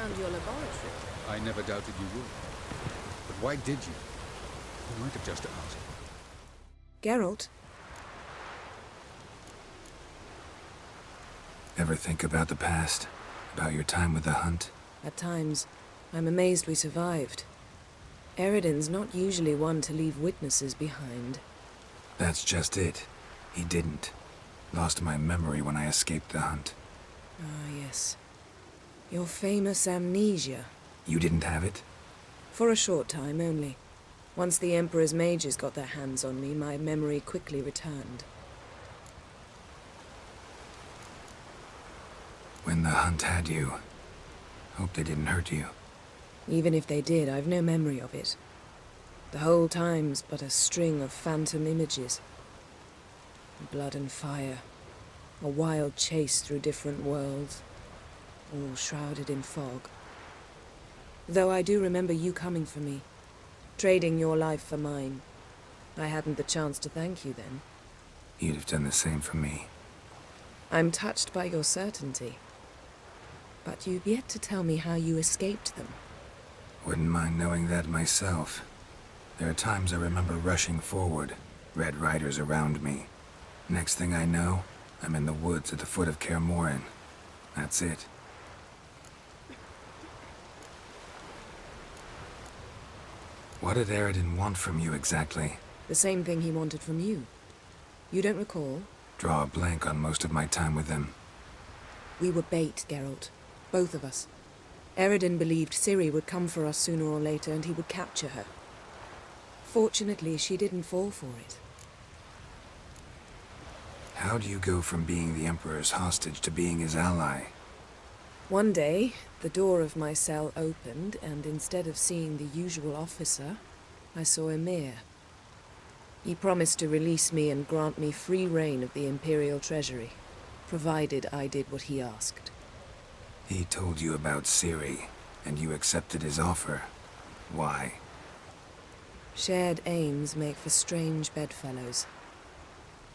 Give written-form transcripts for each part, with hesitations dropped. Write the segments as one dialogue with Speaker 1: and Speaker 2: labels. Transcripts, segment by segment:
Speaker 1: around your laboratory.
Speaker 2: I never doubted you would. But why did you? You might have just asked.
Speaker 3: Geralt?
Speaker 4: Ever think about the past? About your time with the Hunt?
Speaker 3: At times, I'm amazed we survived. Eridan's not usually one to leave witnesses behind.
Speaker 4: That's just it. He didn't. Lost my memory when I escaped the Hunt.
Speaker 3: Ah, yes. Your famous amnesia.
Speaker 4: You didn't have it?
Speaker 3: For a short time only. Once the Emperor's mages got their hands on me, my memory quickly returned.
Speaker 4: When the Hunt had you, hope they didn't hurt you.
Speaker 3: Even if they did, I've no memory of it. The whole time's but a string of phantom images. Blood and fire. A wild chase through different worlds. All shrouded in fog. Though I do remember you coming for me. Trading your life for mine. I hadn't the chance to thank you then.
Speaker 4: You'd have done the same for me.
Speaker 3: I'm touched by your certainty. But you've yet to tell me how you escaped them.
Speaker 4: Wouldn't mind knowing that myself. There are times I remember rushing forward, Red Riders around me. Next thing I know, I'm in the woods at the foot of Kaer Morhen. That's it. What did Eridan want from you exactly?
Speaker 3: The same thing he wanted from you. You don't recall?
Speaker 4: Draw a blank on most of my time with him.
Speaker 3: We were bait, Geralt. Both of us. Eridan believed Ciri would come for us sooner or later and he would capture her. Fortunately, she didn't fall for it.
Speaker 4: How do you go from being the Emperor's hostage to being his ally?
Speaker 3: One day, the door of my cell opened, and instead of seeing the usual officer, I saw Emhyr. He promised to release me and grant me free reign of the Imperial Treasury, provided I did what he asked.
Speaker 4: He told you about Ciri, and you accepted his offer. Why?
Speaker 3: Shared aims make for strange bedfellows.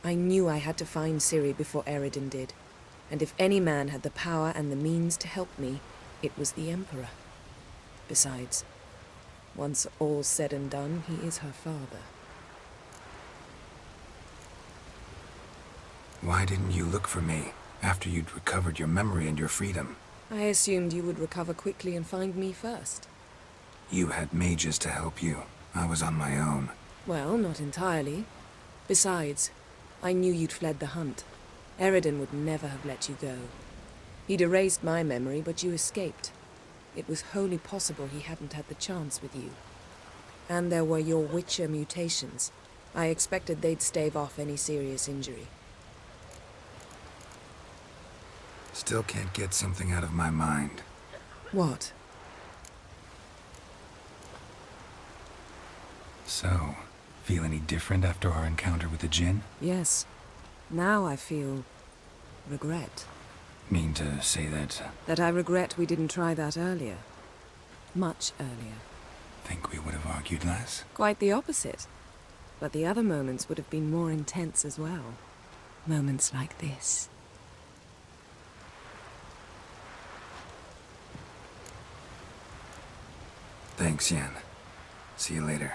Speaker 3: I knew I had to find Ciri before Eridan did, and if any man had the power and the means to help me, it was the Emperor. Besides, once all's said and done, he is her father.
Speaker 4: Why didn't you look for me after you'd recovered your memory and your freedom?
Speaker 3: I assumed you would recover quickly and find me first.
Speaker 4: You had mages to help you. I was on my own.
Speaker 3: Well, not entirely. Besides, I knew you'd fled the Hunt. Eridan would never have let you go. He'd erased my memory, but you escaped. It was wholly possible he hadn't had the chance with you. And there were your Witcher mutations. I expected they'd stave off any serious injury.
Speaker 4: Still can't get something out of my mind.
Speaker 3: What?
Speaker 4: So, feel any different after our encounter with the Djinn?
Speaker 3: Yes. Now I feel regret.
Speaker 4: Mean to say that...
Speaker 3: That I regret we didn't try that earlier. Much earlier.
Speaker 4: Think we would have argued less?
Speaker 3: Quite the opposite. But the other moments would have been more intense as well. Moments like this.
Speaker 4: Thanks, Yen. See you later.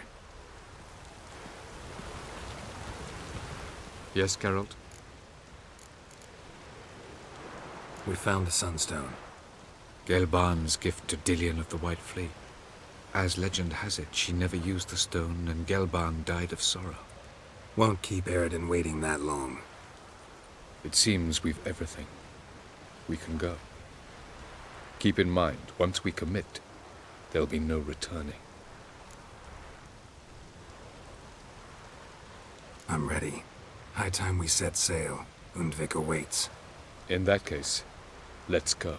Speaker 2: Yes, Geralt?
Speaker 4: We found the Sunstone.
Speaker 2: Gelban's gift to Dillion of the White Fleet. As legend has it, she never used the stone, and Gelban died of sorrow.
Speaker 4: Won't keep Eridan waiting that long.
Speaker 2: It seems we've everything. We can go. Keep in mind, once we commit, there'll be no returning.
Speaker 4: I'm ready. High time we set sail. Undvik awaits.
Speaker 2: In that case, let's go.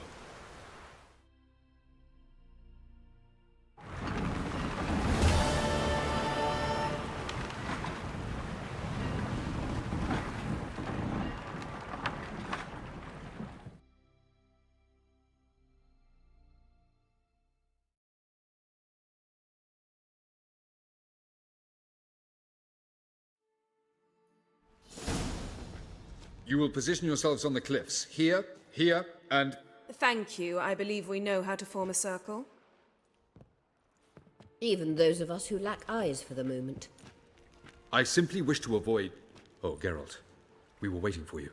Speaker 2: You will position yourselves on the cliffs. Here, here, and
Speaker 3: Thank you. I believe we know how to form a circle.
Speaker 1: Even those of us who lack eyes for the moment.
Speaker 2: I simply wish to avoid... Oh, Geralt. We were waiting for you.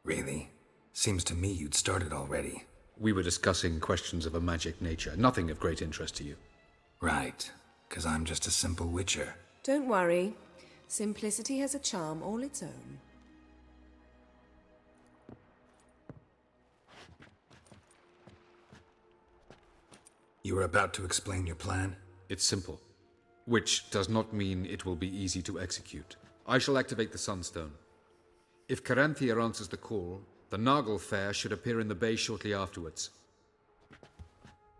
Speaker 4: Really? Seems to me you'd started already.
Speaker 2: We were discussing questions of a magic nature, nothing of great interest to you.
Speaker 4: Right, 'cause I'm just a simple witcher.
Speaker 3: Don't worry. Simplicity has a charm all its own.
Speaker 4: You were about to explain your plan?
Speaker 2: It's simple, which does not mean it will be easy to execute. I shall activate the Sunstone. If Caranthia answers the call, the Nagel Fair should appear in the bay shortly afterwards.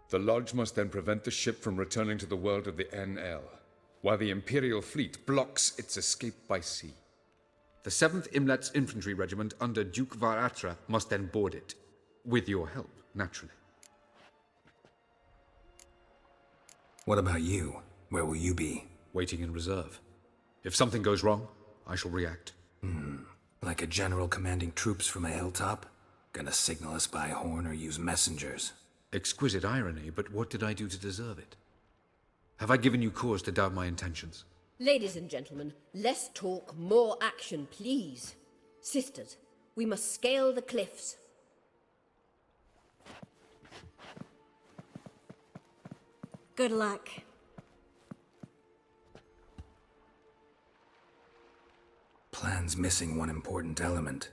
Speaker 2: The Lodge must then prevent the ship from returning to the world of the NL, while the Imperial fleet blocks its escape by sea. The 7th Imlet's infantry regiment under Duke Varatra must then board it. With your help, naturally.
Speaker 4: What about you? Where will you be?
Speaker 2: Waiting in reserve. If something goes wrong, I shall react.
Speaker 4: Like a general commanding troops from a hilltop? Gonna signal us by horn or use messengers?
Speaker 2: Exquisite irony, but what did I do to deserve it? Have I given you cause to doubt my intentions?
Speaker 1: Ladies and gentlemen, less talk, more action, please. Sisters, we must scale the cliffs.
Speaker 5: Good luck.
Speaker 4: Plan's missing one important element.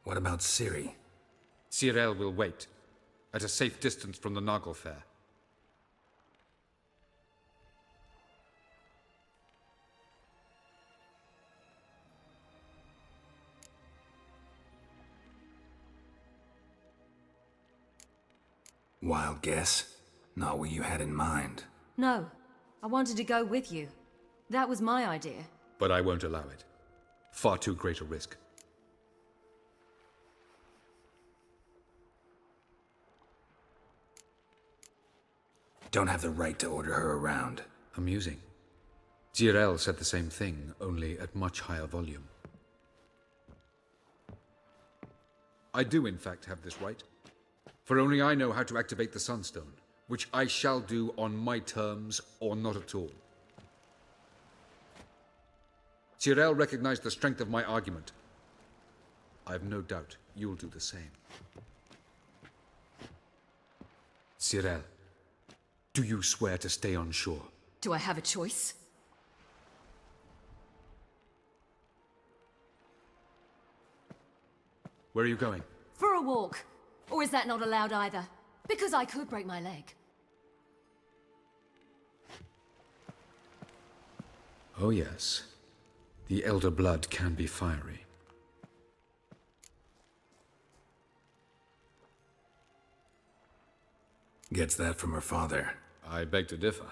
Speaker 4: What about Ciri?
Speaker 2: Cyril will wait, at a safe distance from the Nagel Fair.
Speaker 4: Wild guess? Not what you had in mind.
Speaker 5: No, I wanted to go with you. That was my idea.
Speaker 2: But I won't allow it. Far too great a risk.
Speaker 4: Don't have the right to order her around.
Speaker 2: Amusing. Jirel said the same thing, only at much higher volume. I do, in fact, have this right. For only I know how to activate the Sunstone, which I shall do on my terms or not at all. Jirel recognized the strength of my argument. I have no doubt you'll do the same. Cyril, do you swear to stay on shore?
Speaker 5: Do I have a choice?
Speaker 2: Where are you going?
Speaker 5: For a walk. Or is that not allowed either? Because I could break my leg.
Speaker 2: Oh yes. The Elder Blood can be fiery.
Speaker 4: Gets that from her father.
Speaker 2: I beg to differ.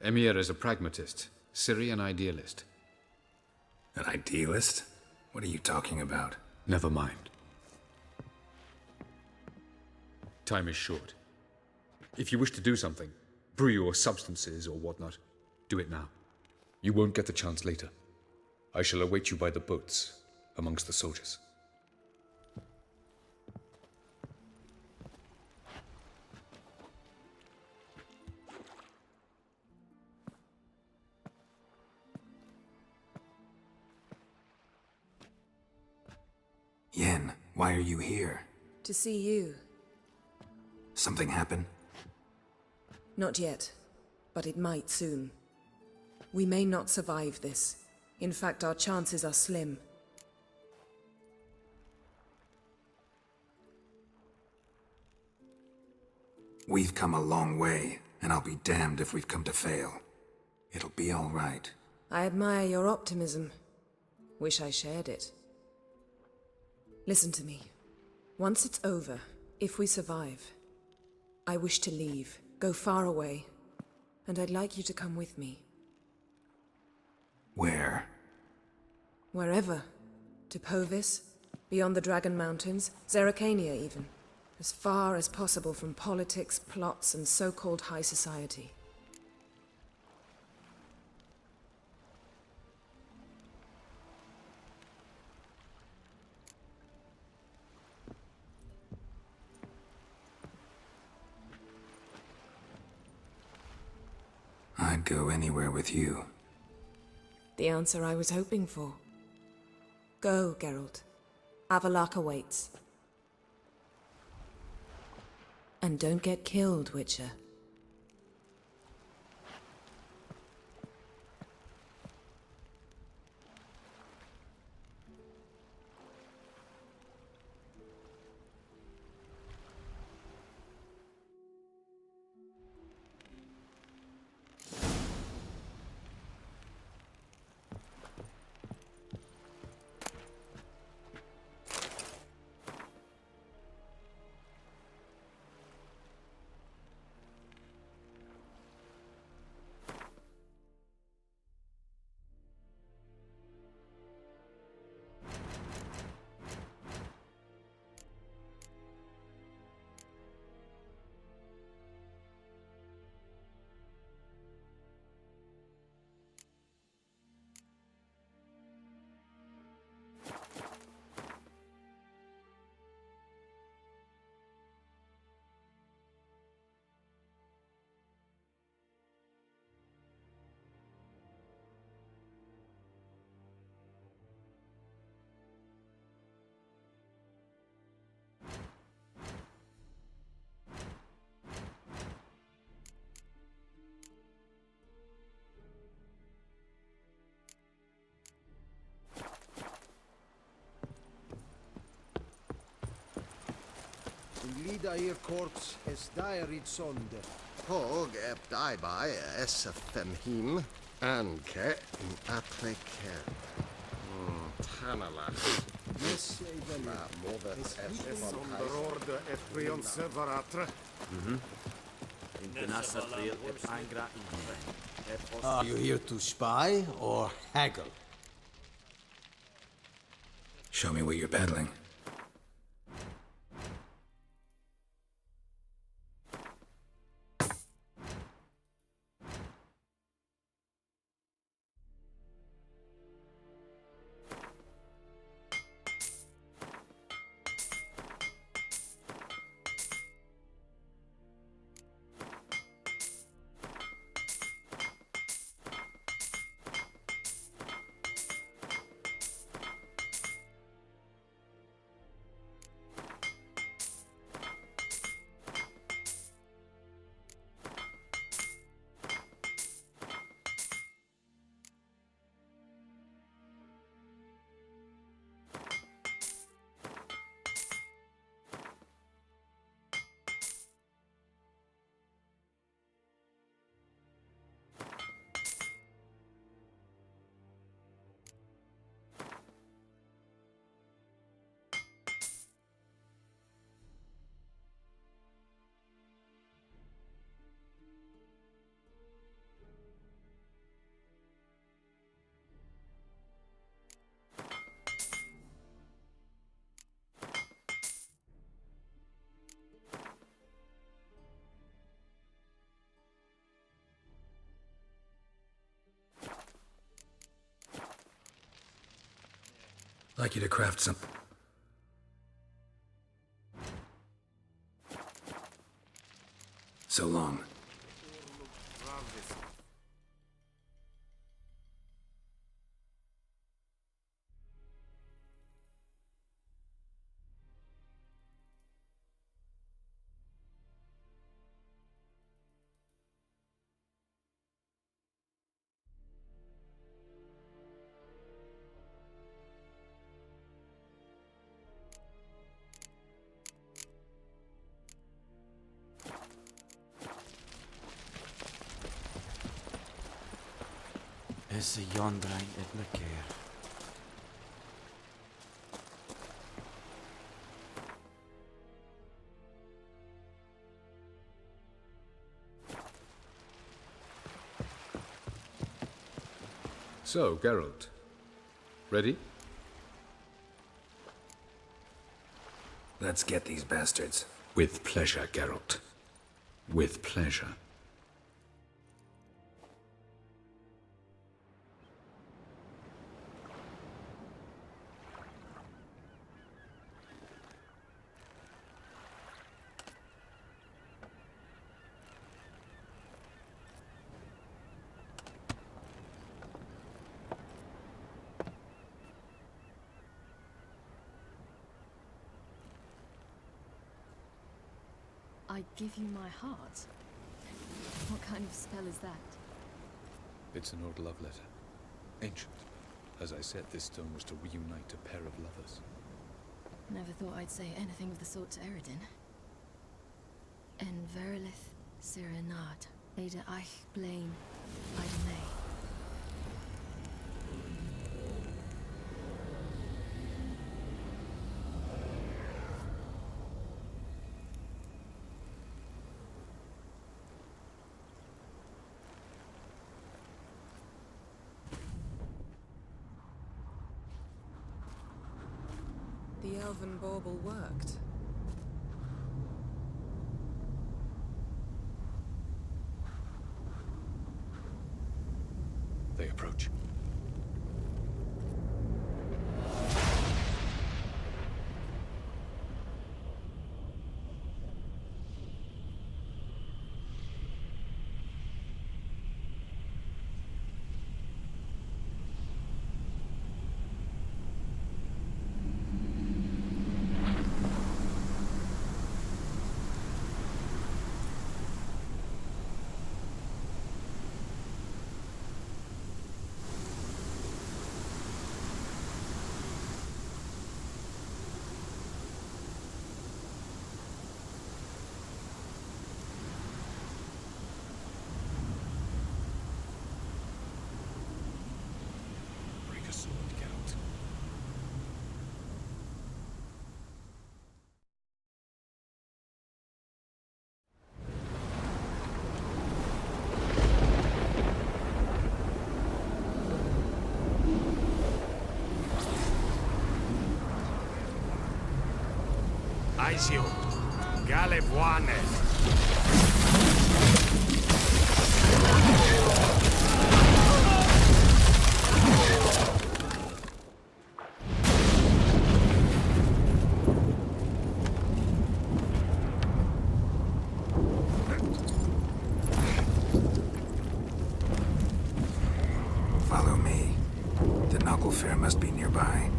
Speaker 2: Emir is a pragmatist, Ciri an idealist.
Speaker 4: An idealist? What are you talking about?
Speaker 2: Never mind. Time is short. If you wish to do something, brew your substances or whatnot, do it now. You won't get the chance later. I shall await you by the boats, amongst the soldiers.
Speaker 4: Yen, why are you here?
Speaker 3: To see you.
Speaker 4: Something happen?
Speaker 3: Not yet, but it might soon. We may not survive this. In fact, our chances are slim.
Speaker 4: We've come a long way, and I'll be damned if we've come to fail. It'll be all right.
Speaker 3: I admire your optimism. Wish I shared it. Listen to me. Once it's over, if we survive, I wish to leave, go far away, and I'd like you to come with me.
Speaker 4: Where?
Speaker 3: Wherever. To Povis, beyond the Dragon Mountains, Zerrikania even. As far as possible from politics, plots, and so-called high society.
Speaker 4: go anywhere with you.
Speaker 3: The answer I was hoping for. Go, Geralt. Avallac'h awaits. And don't get killed, Witcher.
Speaker 6: Glida hier kort es dairit sonde.
Speaker 7: Hog ep daibai es femhim anke in atreke. Tanala.
Speaker 6: Yes, even
Speaker 7: Mother es
Speaker 8: Zonder orde et prions varatre.
Speaker 6: Are you here to spy or haggle?
Speaker 4: Show me what you're peddling. I'd like you to craft some... So long.
Speaker 9: Esse jondrain et me keer.
Speaker 2: So, Geralt. Ready?
Speaker 4: Let's get these bastards.
Speaker 2: With pleasure, Geralt. With pleasure.
Speaker 5: I give you my heart? What kind of spell is that?
Speaker 10: It's an old love letter. Ancient. As I said, this stone was to reunite a pair of lovers.
Speaker 5: Never thought I'd say anything of the sort to Eredin. En verilith Serenad, Ada Eich Blaine, Ida May.
Speaker 3: The elven bauble worked.
Speaker 10: They approach. Break a sword, Geralt.
Speaker 8: Aizio, Galebuane.
Speaker 4: Follow me. The Naglfar must be nearby.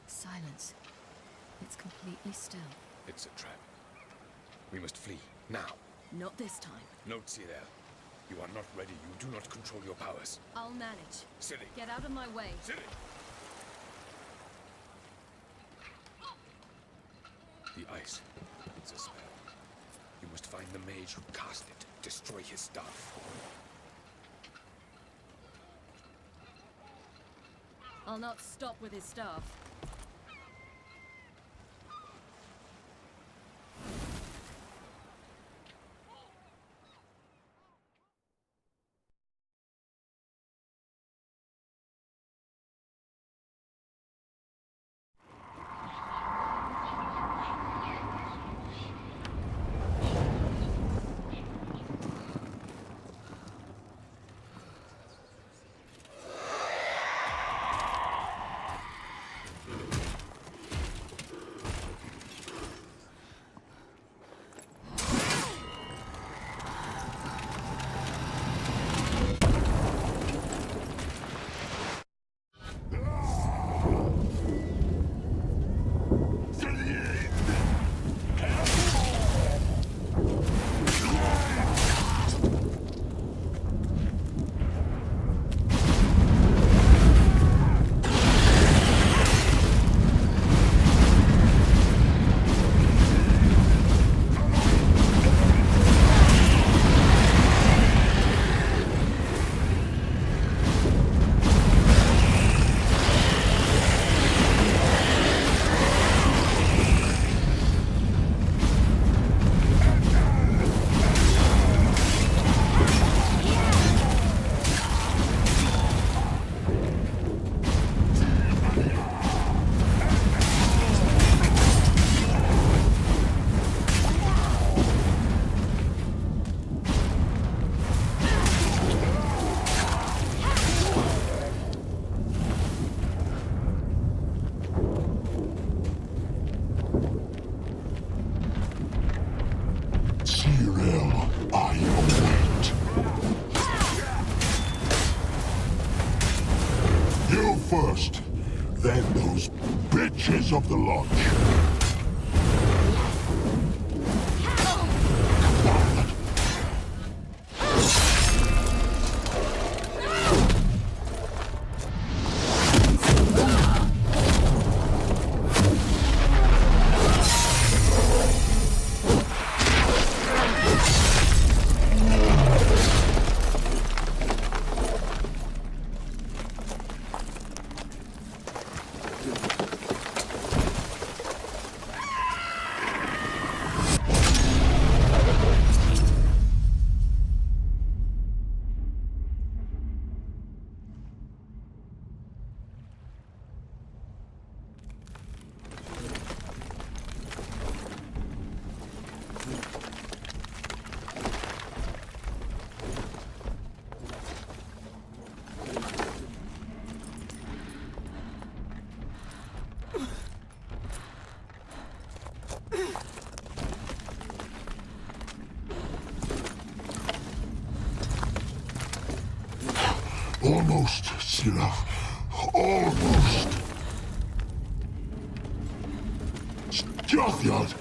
Speaker 5: Silence. It's completely still.
Speaker 10: It's a trap. We must flee, now.
Speaker 5: Not this time.
Speaker 10: Note, Cyril. You are not ready. You do not control your powers.
Speaker 5: I'll manage.
Speaker 10: Ciri!
Speaker 5: Get out of my way.
Speaker 10: Ciri! The ice. It's a spell. You must find the mage who cast it. Destroy his staff.
Speaker 5: I'll not stop with his staff.
Speaker 11: first. Then those bitches of the lodge. Almost, Sirach. Almost. Jathyard.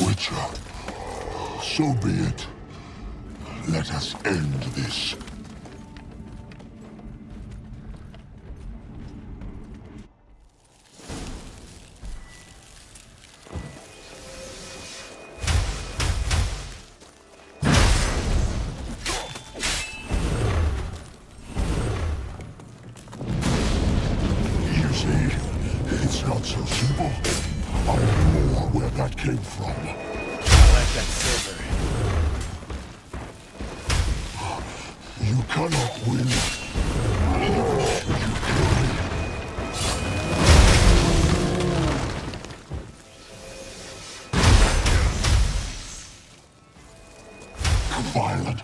Speaker 11: Witcher. So be it. Let us end this. You see, it's not so simple. I know more where that came from.
Speaker 8: I like that silver.
Speaker 11: You cannot win. Even should you try. Violent.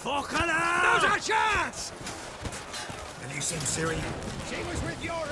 Speaker 8: fucking hell!
Speaker 4: Now's our chance! Have you seen Ciri?
Speaker 6: She was with your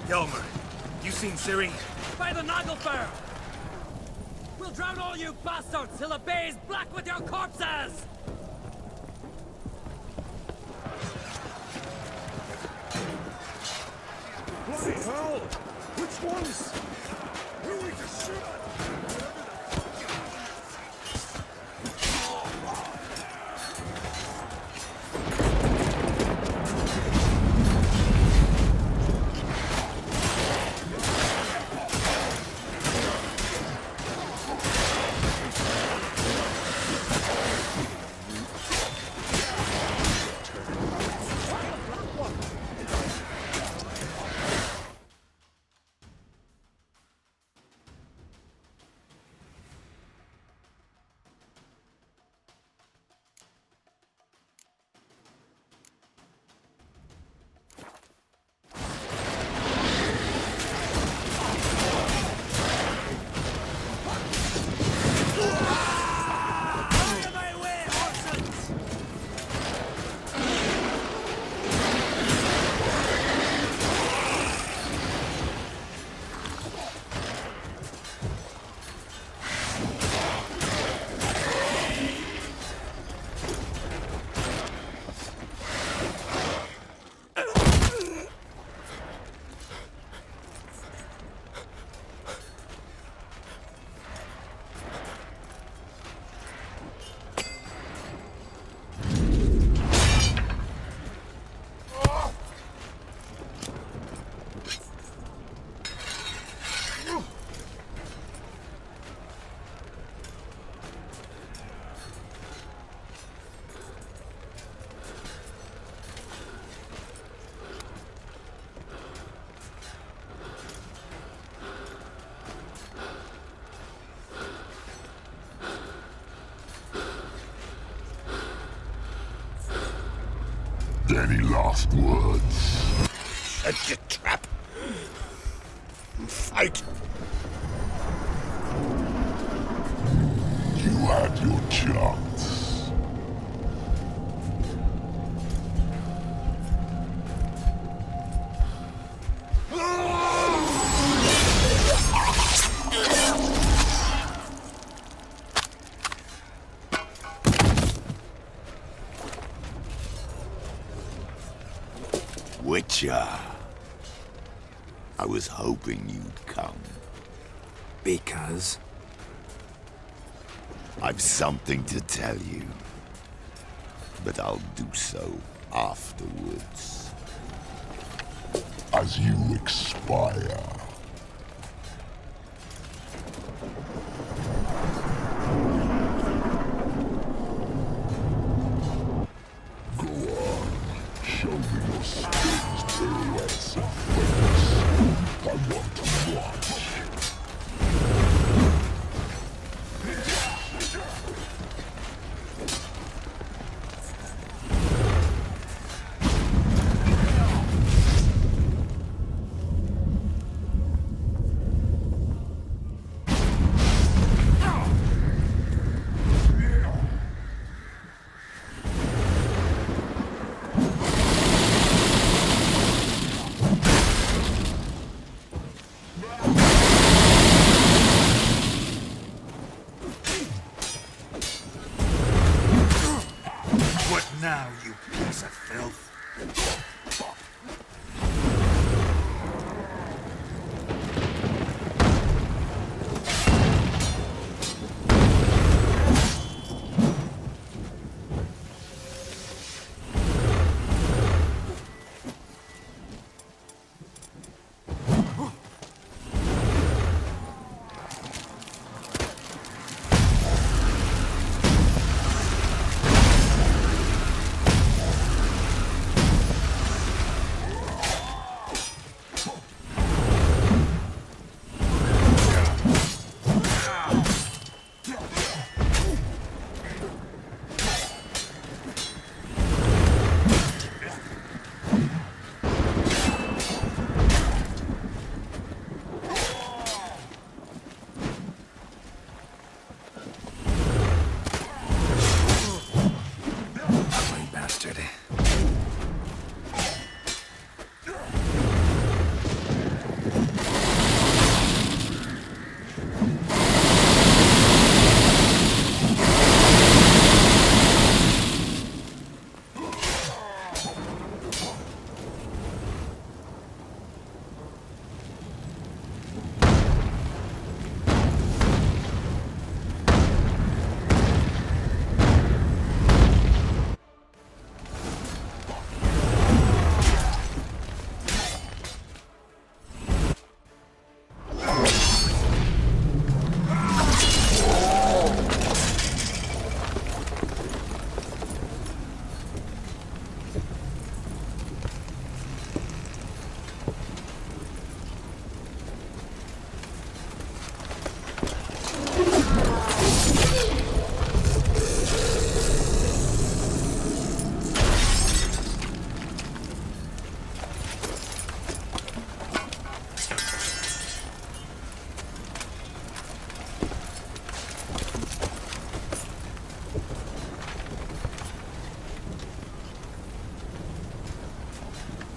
Speaker 4: Yelmer, you seen Ciri?
Speaker 8: By the Nagelfar! We'll drown all you bastards till the bay's black with your corpses!
Speaker 11: Bloody hell! Which ones? Who are we to shoot at? Any last words?
Speaker 7: Set your trap. Fight.
Speaker 11: You had your chance.
Speaker 7: Witcher. I was hoping you'd come.
Speaker 4: Because?
Speaker 7: I've something to tell you. But I'll do so afterwards.
Speaker 11: As you expire. Go on, show me your skills, pirouettes and flips. I want to watch.
Speaker 7: Now, you piece of filth.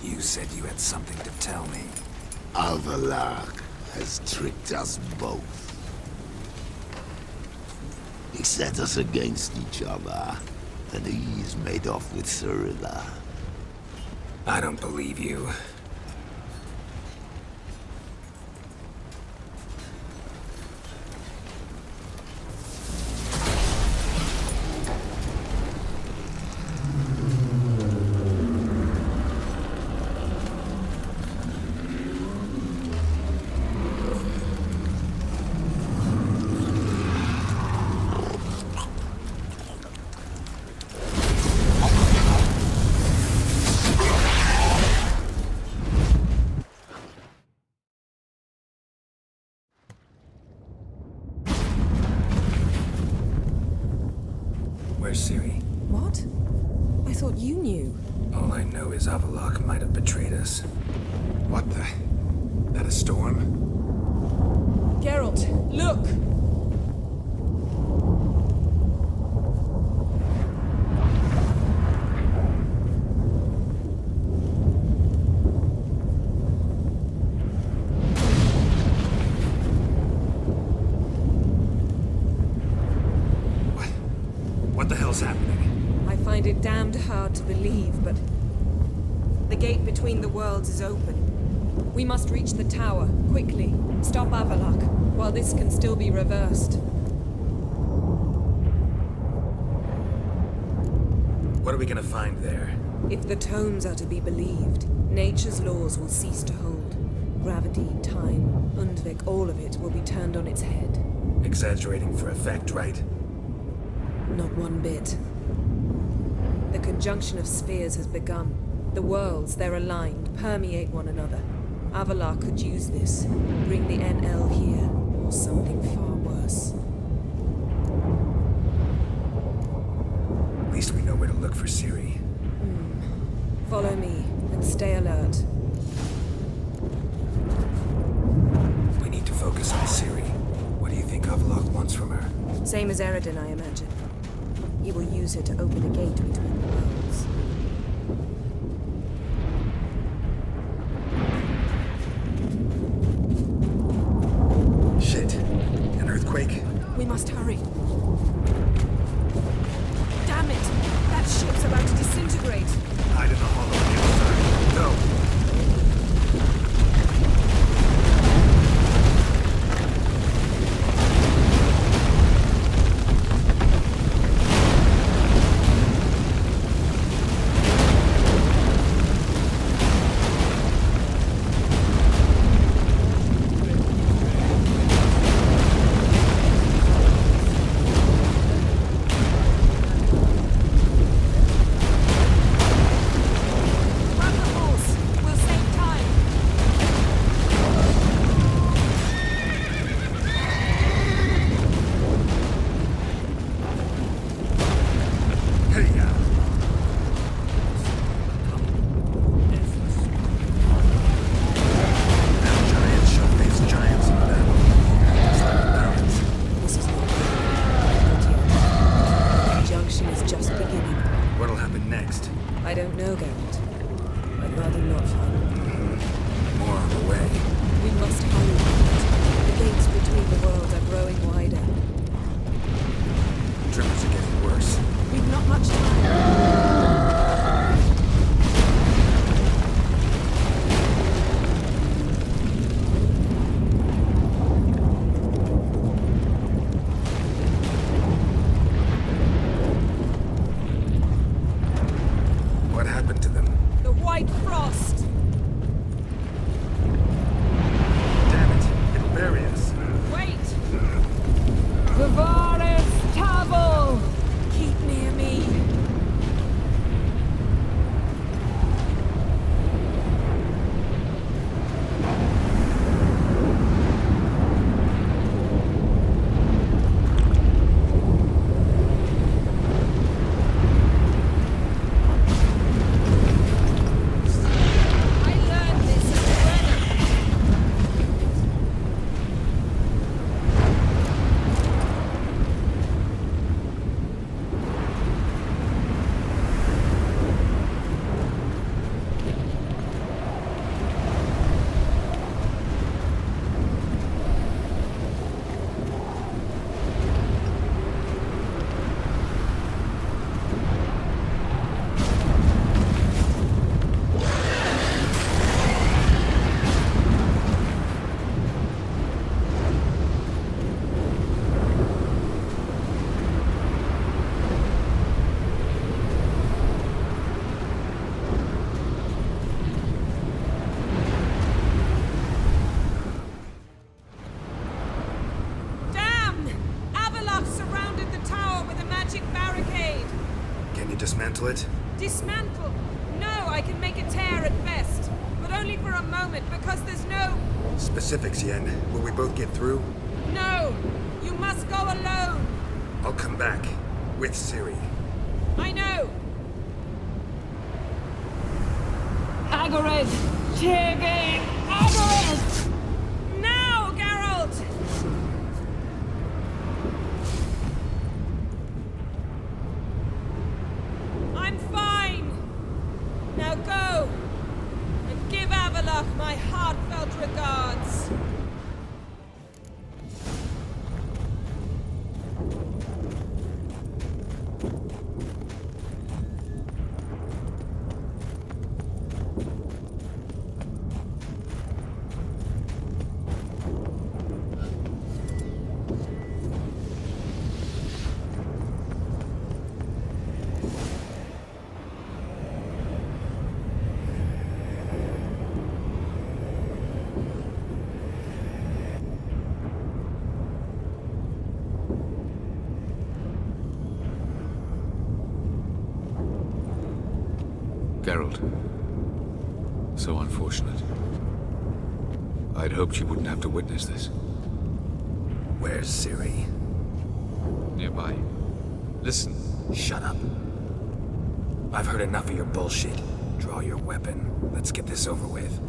Speaker 4: You said you had something to tell me.
Speaker 7: Alvalark has tricked us both. He set us against each other, and he's made off with Cirilla.
Speaker 4: I don't believe you. Where's Ciri?
Speaker 3: What? I thought you knew.
Speaker 4: All I know is Avallac'h might have betrayed us. What the? That a storm?
Speaker 3: Geralt, look!
Speaker 4: What the hell's happening?
Speaker 3: I find it damned hard to believe, but the gate between the worlds is open. We must reach the tower, quickly. Stop Avalok, while this can still be reversed.
Speaker 4: What are we gonna find there?
Speaker 3: If the tomes are to be believed, nature's laws will cease to hold. Gravity, time, Undvik, all of it will be turned on its head.
Speaker 4: Exaggerating for effect, right?
Speaker 3: Not one bit. The conjunction of spheres has begun. The worlds, they're aligned, permeate one another. Avalar could use this, bring the NL here, or something far worse.
Speaker 4: At least we know where to look for Ciri.
Speaker 3: Follow me, and stay alert.
Speaker 4: We need to focus on Ciri. What do you think Avalok wants from her?
Speaker 3: Same as Eredin, I imagine. He will use her to open a gate between the worlds.
Speaker 4: Shit. An earthquake?
Speaker 3: We must hurry. Damn it! That ship's about to disintegrate.
Speaker 4: Hide in the hollow on the other side. Go! It?
Speaker 3: Dismantle? No, I can make a tear at best. But only for a moment, because there's no...
Speaker 4: Specifics, Yen. Will we both get through?
Speaker 3: No! You must go alone!
Speaker 4: I'll come back. With Ciri.
Speaker 3: I know! Agared! Tirgain! Agared! Now, Geralt! I'm fine! Now go! And give Avalok my heartfelt regards!
Speaker 2: Geralt. So unfortunate. I'd hoped you wouldn't have to witness this.
Speaker 4: Where's Ciri?
Speaker 2: Nearby. Listen.
Speaker 4: Shut up. I've heard enough of your bullshit. Draw your weapon. Let's get this over with.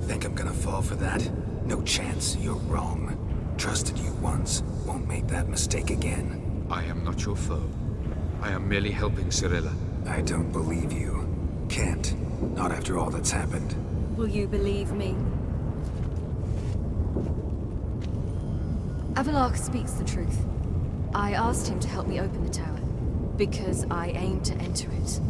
Speaker 4: Think I'm gonna fall for that? No chance. You're wrong. Trusted you once. Won't make that mistake again.
Speaker 2: I am not your foe. I am merely helping Cirilla.
Speaker 4: I don't believe you. Can't. Not after all that's happened.
Speaker 5: Will you believe me? Avalok speaks the truth. I asked him to help me open the tower, because I aim to enter it.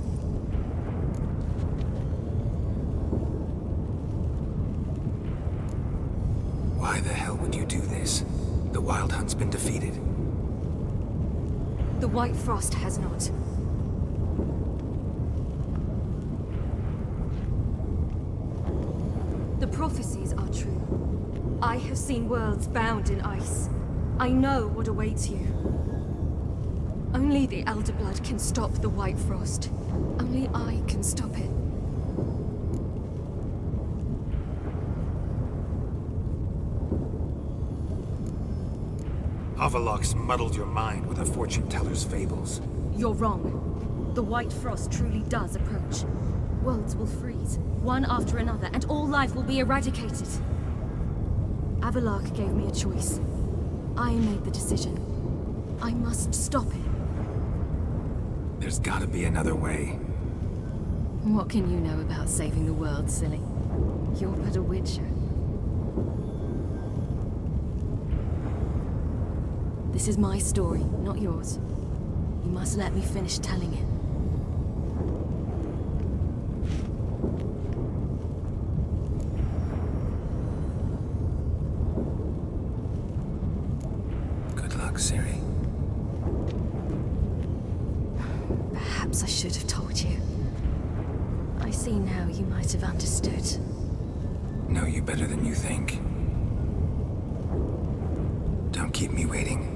Speaker 4: Why the hell would you do this? The Wild Hunt's been defeated.
Speaker 5: The White Frost has not. The prophecies are true. I have seen worlds bound in ice. I know what awaits you. Only the Elder Blood can stop the White Frost. Only I can stop it.
Speaker 4: Avalok's muddled your mind with a fortune teller's fables.
Speaker 5: You're wrong. The White Frost truly does approach. Worlds will freeze, one after another, and all life will be eradicated. Avalok gave me a choice. I made the decision. I must stop it.
Speaker 4: There's gotta be another way.
Speaker 5: What can you know about saving the world, silly? You're but a witcher. This is my story, not yours. You must let me finish telling it.
Speaker 4: Good luck, Ciri.
Speaker 5: Perhaps I should have told you. I see now you might have understood.
Speaker 4: Know you better than you think. Don't keep me waiting.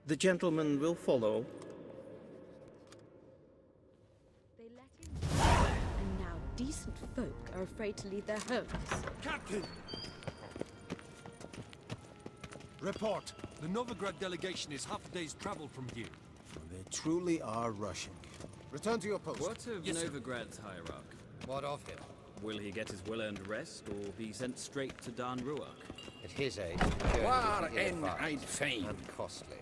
Speaker 12: The gentleman will follow.
Speaker 13: They let him, and now decent folk are afraid to leave their homes.
Speaker 6: Captain! Report.
Speaker 8: The Novigrad delegation is half a day's travel from here.
Speaker 6: They truly are rushing. Return to your post.
Speaker 14: What of Novigrad's hierarch?
Speaker 6: What of him?
Speaker 14: Will he get his well-earned rest, or be sent straight to Dan Ruach?
Speaker 6: At his age,
Speaker 7: War en I'd fain.
Speaker 6: and costly.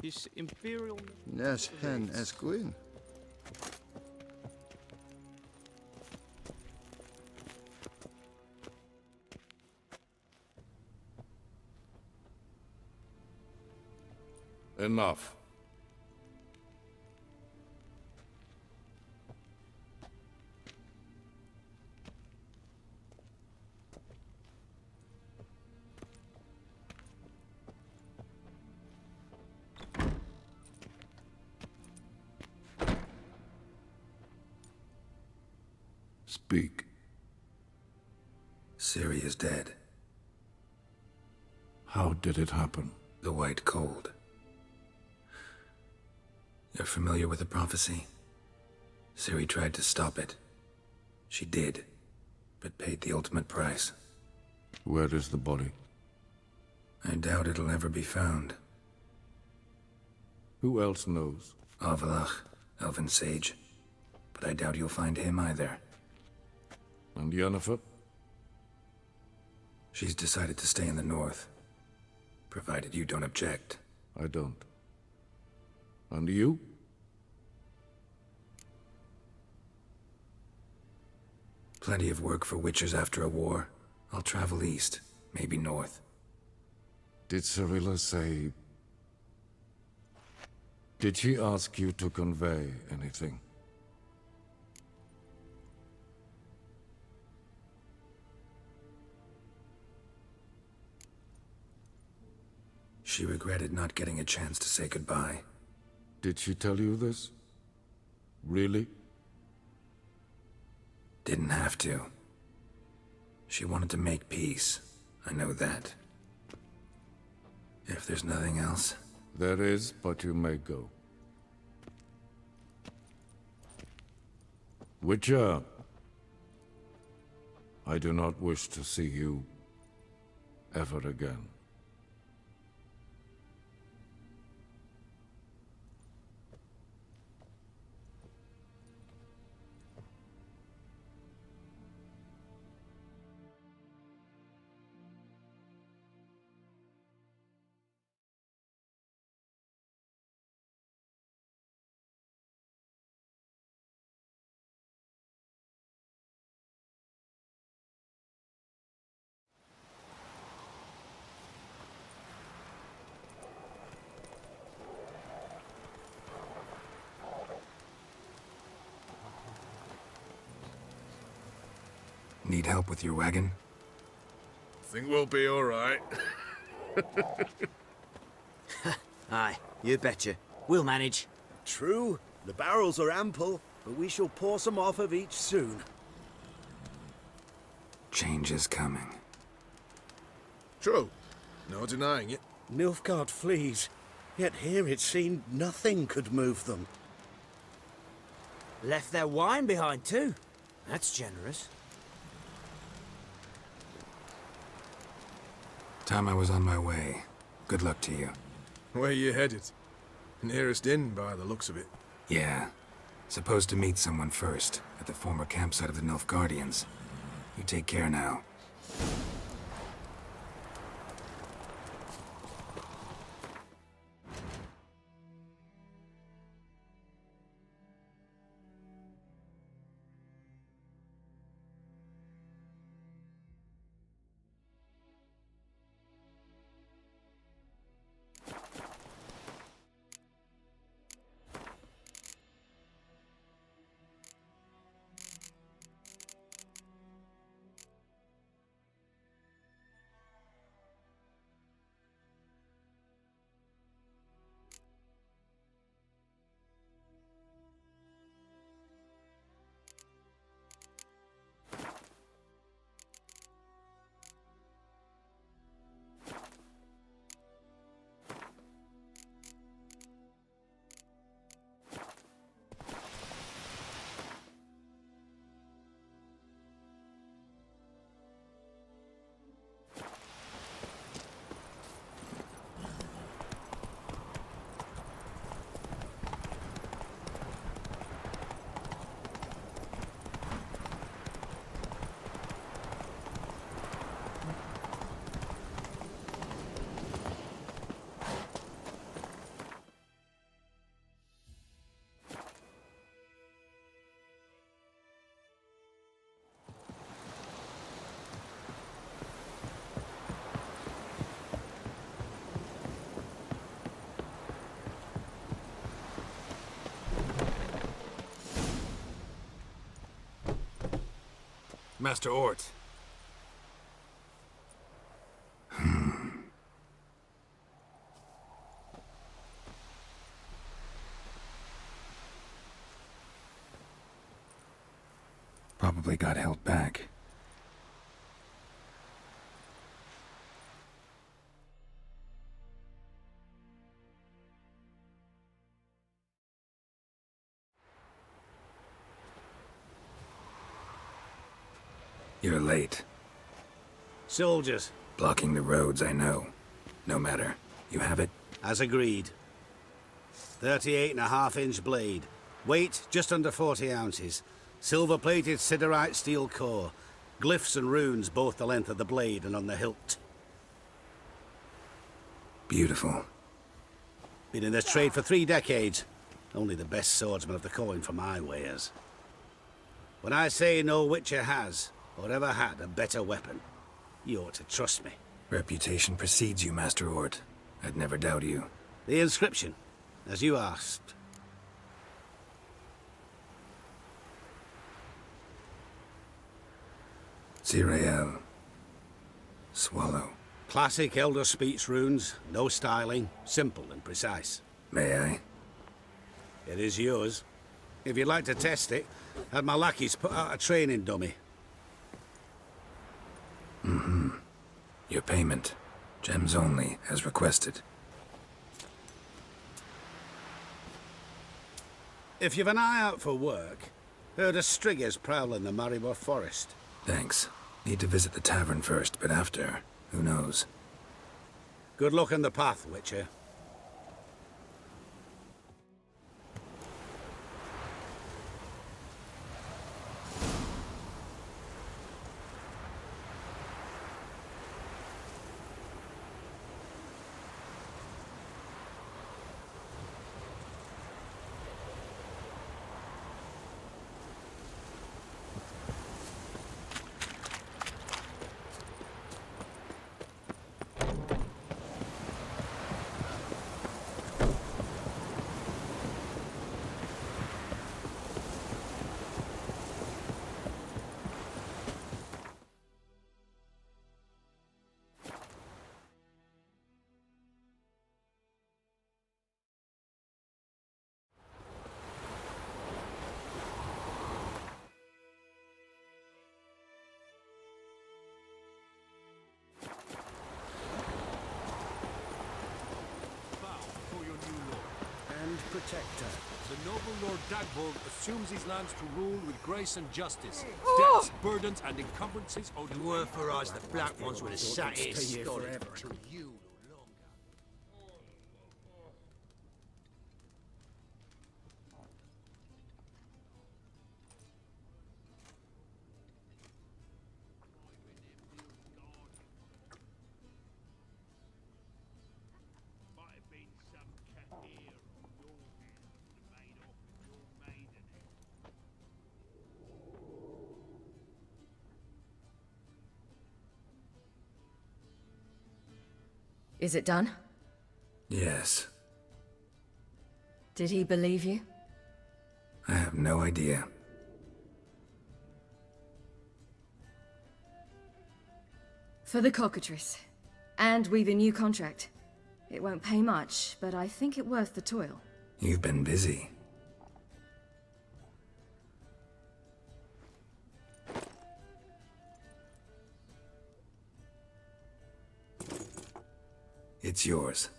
Speaker 9: His Imperial...
Speaker 7: Nes hen esquin.
Speaker 11: Enough. Speak.
Speaker 4: Ciri is dead.
Speaker 11: How did it happen?
Speaker 4: The White Cold. You're familiar with the prophecy? Ciri tried to stop it. She did, but paid the ultimate price.
Speaker 11: Where is the body?
Speaker 4: I doubt it'll ever be found.
Speaker 11: Who else knows?
Speaker 4: Avalach, Elven Sage. But I doubt you'll find him either.
Speaker 11: And Yennefer?
Speaker 4: She's decided to stay in the north. Provided you don't object.
Speaker 11: I don't. And you?
Speaker 4: Plenty of work for Witchers after a war. I'll travel east, maybe north.
Speaker 11: Did Cirilla say... Did she ask you to convey anything?
Speaker 4: She regretted not getting a chance to say goodbye.
Speaker 11: Did she tell you this? Really?
Speaker 4: Didn't have to. She wanted to make peace. I know that. If there's nothing else...
Speaker 11: There is, but you may go. Witcher, I do not wish to see you ever again.
Speaker 4: Need help with your wagon?
Speaker 15: Think we'll be all right.
Speaker 16: Aye, you betcha. We'll manage.
Speaker 6: True, the barrels are ample, but we shall pour some off of each soon.
Speaker 4: Change is coming.
Speaker 15: True. No denying it.
Speaker 6: Nilfgaard flees, yet here it seemed nothing could move them.
Speaker 16: Left their wine behind too. That's generous.
Speaker 4: Time I was on my way. Good luck to you.
Speaker 15: Where you headed? Nearest inn, by the looks of it.
Speaker 4: Yeah. Supposed to meet someone first, at the former campsite of the Nilfgaardians. You take care now.
Speaker 15: Master Ort.
Speaker 4: Probably got held back. You're late.
Speaker 6: Soldiers.
Speaker 4: Blocking the roads, I know. No matter. You have it?
Speaker 6: As agreed. 38.5-inch blade. Weight just under 40 ounces. Silver-plated siderite steel core. Glyphs and runes both the length of the blade and on the hilt.
Speaker 4: Beautiful.
Speaker 6: Been in this trade for 3 decades. Only the best swordsman of the coin for my wares. When I say no Witcher has, or ever had, a better weapon, you ought to trust me.
Speaker 4: Reputation precedes you, Master Ort. I'd never doubt you.
Speaker 6: The inscription, as you asked.
Speaker 4: Zirael. Swallow.
Speaker 6: Classic Elder Speech runes, no styling, simple and precise.
Speaker 4: May I?
Speaker 6: It is yours. If you'd like to test it, had my lackeys put out a training dummy.
Speaker 4: Mm-hmm. Your payment. Gems only, as requested.
Speaker 6: If you've an eye out for work, heard of Striggers prowling the Maribor Forest.
Speaker 4: Thanks. Need to visit the tavern first, but after, who knows?
Speaker 6: Good luck on the path, Witcher.
Speaker 12: Protector. The noble Lord Dagbold assumes these lands to rule with grace and justice.
Speaker 8: Oh!
Speaker 12: Debts, burdens, and encumbrances owed to
Speaker 8: were for us the black ones would have sat here forever.
Speaker 12: you.
Speaker 1: Is it done?
Speaker 4: Yes.
Speaker 1: Did he believe you?
Speaker 4: I have no idea.
Speaker 5: For the cockatrice. And we've a new contract. It won't pay much, but I think it worth the toil.
Speaker 4: You've been busy. It's yours.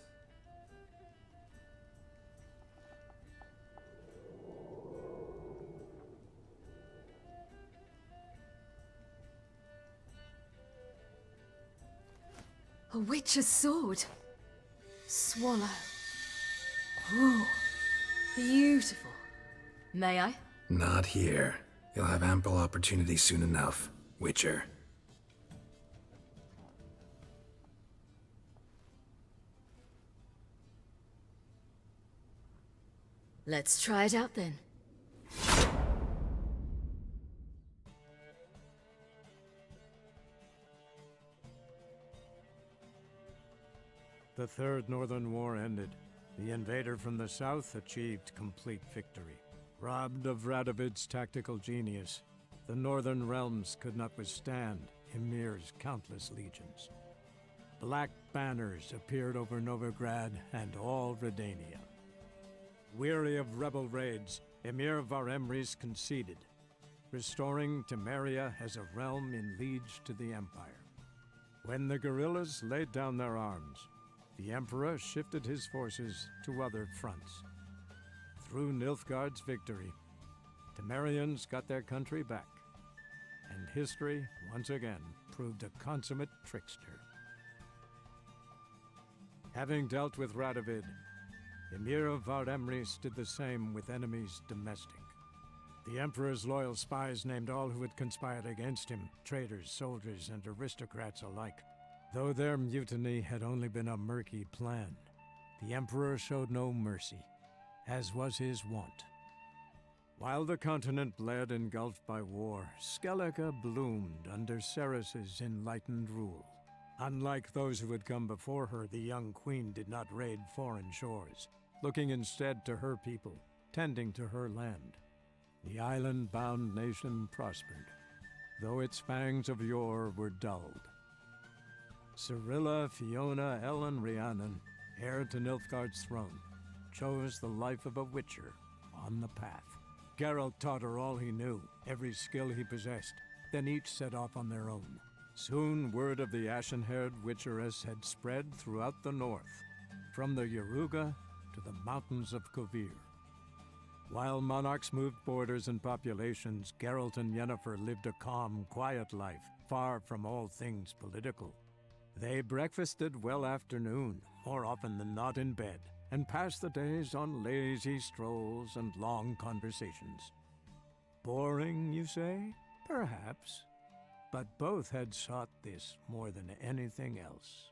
Speaker 5: A witch's sword. Swallow. Ooh, beautiful. May I?
Speaker 4: Not here. You'll have ample opportunity soon enough, Witcher.
Speaker 1: Let's try it out then.
Speaker 17: The Third Northern War ended. The invader from the south achieved complete victory. Robbed of Radovid's tactical genius, the northern realms could not withstand Ymir's countless legions. Black banners appeared over Novigrad and all Redania. Weary of rebel raids, Ymir Varemris conceded, restoring Temeria as a realm in liege to the Empire. When the guerrillas laid down their arms, the Emperor shifted his forces to other fronts. Through Nilfgaard's victory, Temerians got their country back, and history once again proved a consummate trickster. Having dealt with Radovid, Ymir of Varemris did the same with enemies domestic. The Emperor's loyal spies named all who had conspired against him, traitors, soldiers, and aristocrats alike. Though their mutiny had only been a murky plan, the Emperor showed no mercy, as was his wont. While the continent bled engulfed by war, Skellige bloomed under Ceres's enlightened rule. Unlike those who had come before her, the young queen did not raid foreign shores, looking instead to her people, tending to her land. The island-bound nation prospered, though its fangs of yore were dulled. Cirilla, Fiona, Ellen, Rhiannon, heir to Nilfgaard's throne, chose the life of a witcher on the path. Geralt taught her all he knew, every skill he possessed, then each set off on their own. Soon word of the ashen-haired witcheress had spread throughout the north, from the Yaruga to the mountains of Kovir. While monarchs moved borders and populations, Geralt and Yennefer lived a calm, quiet life, far from all things political. They breakfasted well after noon, more often than not in bed, and passed the days on lazy strolls and long conversations. Boring, you say? Perhaps. But both had sought this more than anything else.